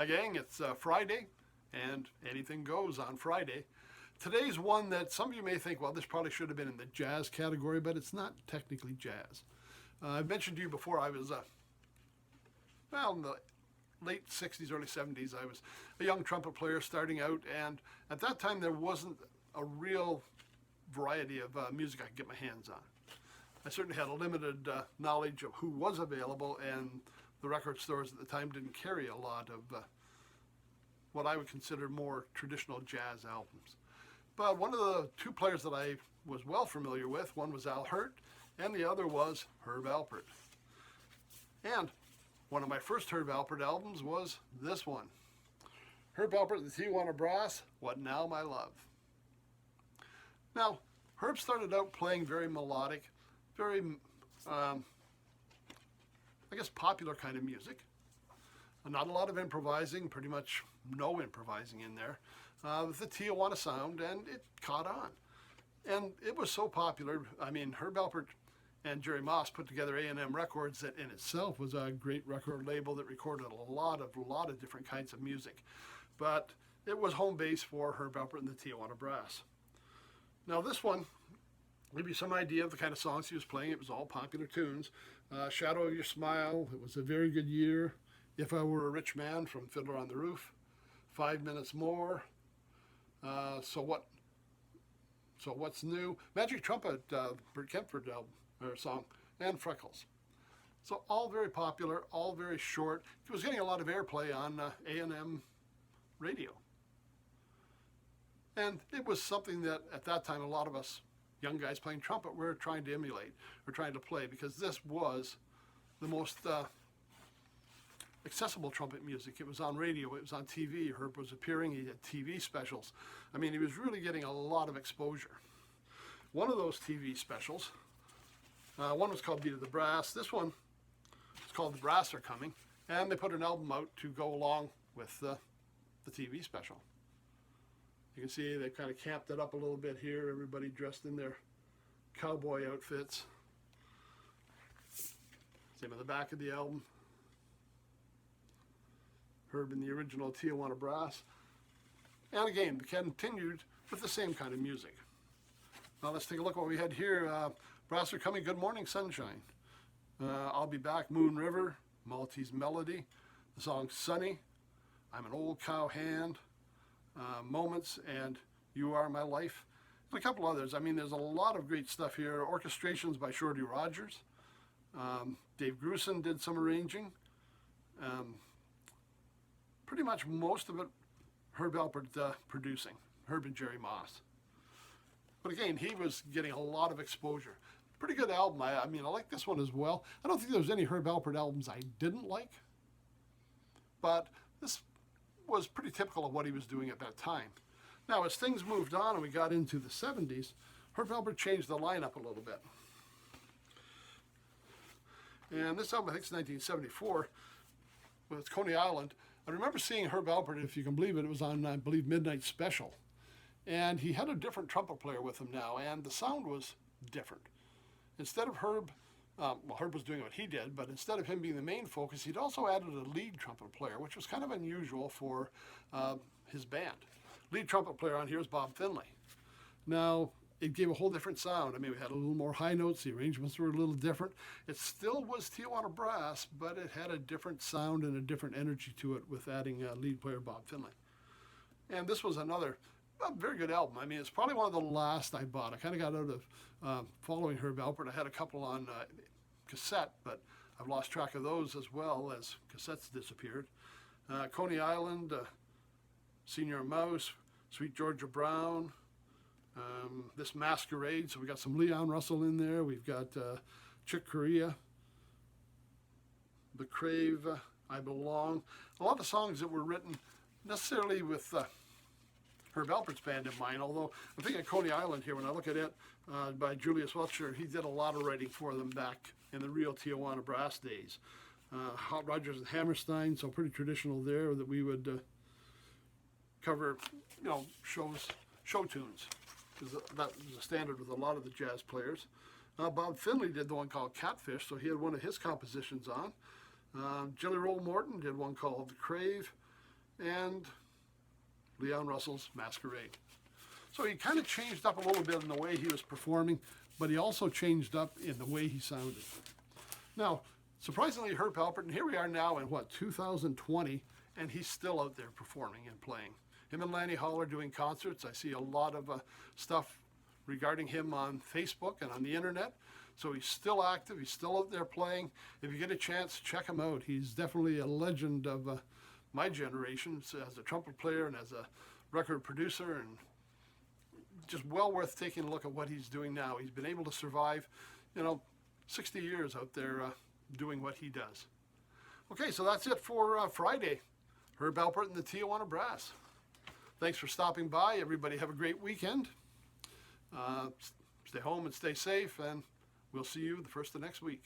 Hi gang, it's Friday, and anything goes on Friday. Today's one that some of you may think, well, this probably should have been in the jazz category, but it's not technically jazz. I mentioned to you before I was, in the late 60s, early 70s, I was a young trumpet player starting out, and at that time there wasn't a real variety of music I could get my hands on. I certainly had a limited knowledge of who was available, and the record stores at the time didn't carry a lot of what I would consider more traditional jazz albums. But one of the two players that I was well familiar with, one was Alpert, and the other was Herb Alpert. And one of my first Herb Alpert albums was this one, Herb Alpert the Tijuana Brass, What Now My Love. Now, Herb started out playing very melodic, very popular kind of music. Not a lot of improvising, pretty much no improvising in there, with the Tijuana sound, and it caught on. And it was so popular. I mean, Herb Alpert and Jerry Moss put together A&M Records that in itself was a great record label that recorded a lot of different kinds of music. But it was home base for Herb Alpert and the Tijuana Brass. Now this one, give you some idea of the kind of songs he was playing. It was all popular tunes. Shadow of Your Smile, It Was a Very Good Year, If I Were a Rich Man from Fiddler on the Roof, 5 Minutes More, So What's New, Magic Trumpet, Bert Kempford song, and Freckles. So all very popular, all very short. He was getting a lot of airplay on A&M radio. And it was something that at that time a lot of us young guys playing trumpet were trying to emulate or trying to play, because this was the most accessible trumpet music. It was on radio, it was on TV. Herb was appearing, he had TV specials. I mean, he was really getting a lot of exposure. One of those TV specials, one was called Beat of the Brass. This one is called The Brass Are Coming, and they put an album out to go along with the TV special. You can see they kind of camped it up a little bit here, everybody dressed in their cowboy outfits. Same on the back of the album. Herb in the original Tijuana Brass. And again, we continued with the same kind of music. Now let's take a look at what we had here. Brass Are Coming, Good Morning Sunshine. I'll Be Back, Moon River, Maltese Melody. The song Sunny, I'm an Old Cow Hand. Moments, and You Are My Life, and a couple others. I mean, there's a lot of great stuff here. Orchestrations by Shorty Rogers. Dave Grusin did some arranging. Pretty much most of it Herb Alpert producing, Herb and Jerry Moss. But again, he was getting a lot of exposure. Pretty good album. I mean, I like this one as well. I don't think there's any Herb Alpert albums I didn't like, but this was pretty typical of what he was doing at that time. Now, as things moved on and we got into the 70s, Herb Alpert changed the lineup a little bit. And this album, I think it's 1974, with Coney Island. I remember seeing Herb Alpert, if you can believe it, it was on, I believe, Midnight Special. And he had a different trumpet player with him now, and the sound was different. Instead of Herb, Herb was doing what he did, but instead of him being the main focus, he'd also added a lead trumpet player, which was kind of unusual for his band. Lead trumpet player on here is Bob Finlay. Now, it gave a whole different sound. I mean, we had a little more high notes, the arrangements were a little different. It still was Tijuana Brass, but it had a different sound and a different energy to it with adding lead player Bob Finlay. And this was another very good album. I mean, it's probably one of the last I bought. I kind of got out of following Herb Alpert. I had a couple on cassette, but I've lost track of those as well as cassettes disappeared. Coney Island, Senior Mouse, Sweet Georgia Brown, this Masquerade. So we got some Leon Russell in there. We've got Chick Corea, The Crave, I Belong. A lot of songs that were written necessarily with Herb Alpert's band in mind, although I'm thinking of Coney Island here. When I look at it, by Julius Welcher, he did a lot of writing for them back in the real Tijuana Brass days. Hot Rogers and Hammerstein, so pretty traditional there, that we would cover, show tunes, because that was a standard with a lot of the jazz players. Bob Finlay did the one called Catfish, so he had one of his compositions on. Jelly Roll Morton did one called The Crave. and Leon Russell's Masquerade. So he kind of changed up a little bit in the way he was performing, but he also changed up in the way he sounded. Now, surprisingly, Herb Alpert, and here we are now in 2020, and he's still out there performing and playing. Him and Lanny Hall are doing concerts. I see a lot of stuff regarding him on Facebook and on the internet. So he's still active. He's still out there playing. If you get a chance, check him out. He's definitely a legend of my generation as a trumpet player and as a record producer, and just well worth taking a look at what he's doing now. He's been able to survive, 60 years out there doing what he does. Okay, so that's it for Friday. Herb Alpert and the Tijuana Brass. Thanks for stopping by. Everybody have a great weekend. Stay home and stay safe, and we'll see you the first of next week.